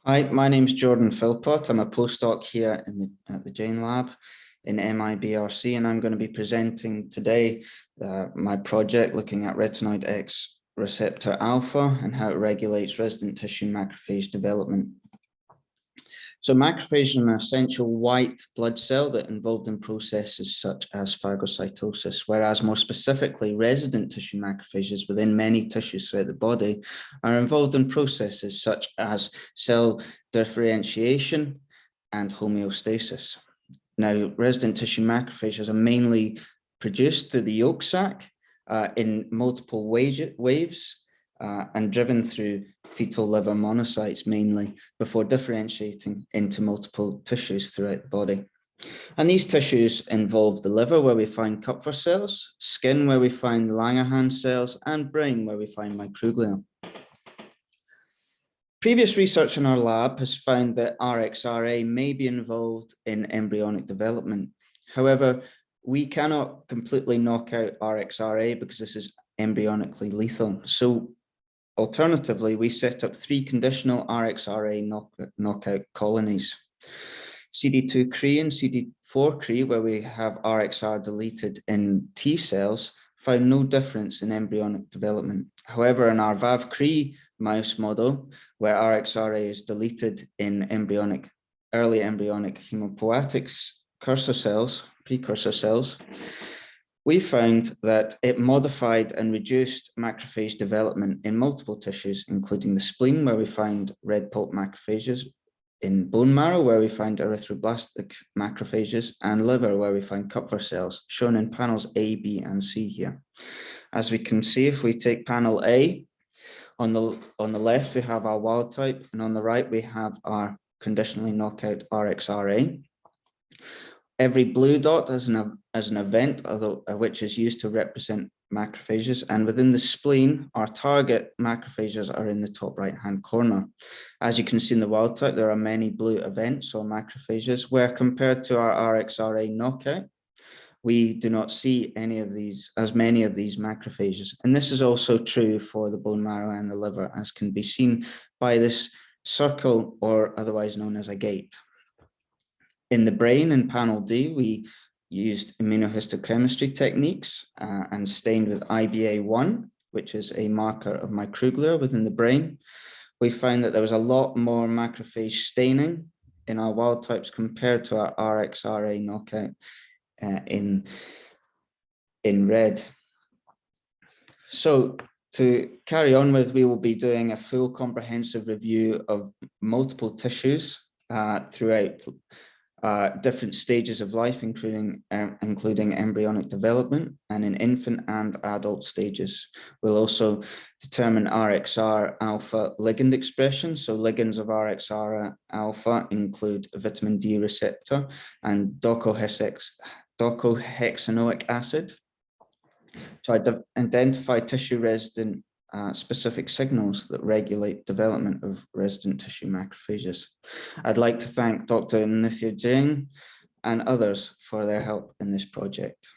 Hi, my name's Jordan Philpott. I'm a postdoc here at the Jain lab in MGHfC, and I'm going to be presenting today my project looking at retinoid X receptor alpha and how it regulates resident tissue macrophage development. So macrophage is an essential white blood cell that involved in processes such as phagocytosis, whereas more specifically, resident tissue macrophages within many tissues throughout the body are involved in processes such as cell differentiation and homeostasis. Now, resident tissue macrophages are mainly produced through the yolk sac in multiple waves and driven through fetal liver monocytes mainly before differentiating into multiple tissues throughout the body. And these tissues involve the liver, where we find Kupffer cells, skin, where we find Langerhans cells, and brain, where we find microglia. Previous research in our lab has found that RXRa may be involved in embryonic development. However, we cannot completely knock out RXRa because this is embryonically lethal. So alternatively, we set up 3 conditional RXRa knockout colonies. CD2-Cre and CD4-Cre, where we have RXR deleted in T cells, found no difference in embryonic development. However, in our VAV-Cre mouse model, where RXRa is deleted in early embryonic hemopoietic precursor cells, we found that it modified and reduced macrophage development in multiple tissues, including the spleen, where we find red pulp macrophages, in bone marrow, where we find erythroblastic macrophages, and liver, where we find Kupffer cells, shown in panels A, B, and C here. As we can see, if we take panel A, on the left, we have our wild type, and on the right, we have our conditionally knockout RXRa. Every blue dot as an event, which is used to represent macrophages, and within the spleen, our target macrophages are in the top right-hand corner. As you can see in the wild type, there are many blue events or macrophages, where compared to our RXRa knockout, we do not see many of these macrophages. And this is also true for the bone marrow and the liver, as can be seen by this circle, or otherwise known as a gate. In the brain, in panel D, we used immunohistochemistry techniques and stained with IBA1, which is a marker of microglia within the brain. We found that there was a lot more macrophage staining in our wild types compared to our RXRa knockout in red. So to carry on with, we will be doing a full comprehensive review of multiple tissues throughout different stages of life, including embryonic development and in infant and adult stages. We'll also determine RXR alpha ligand expression. So ligands of RXR alpha include vitamin D receptor and docosahexaenoic acid to identify tissue resident specific signals that regulate development of resident tissue macrophages. I'd like to thank Dr. Nithya Jain and others for their help in this project.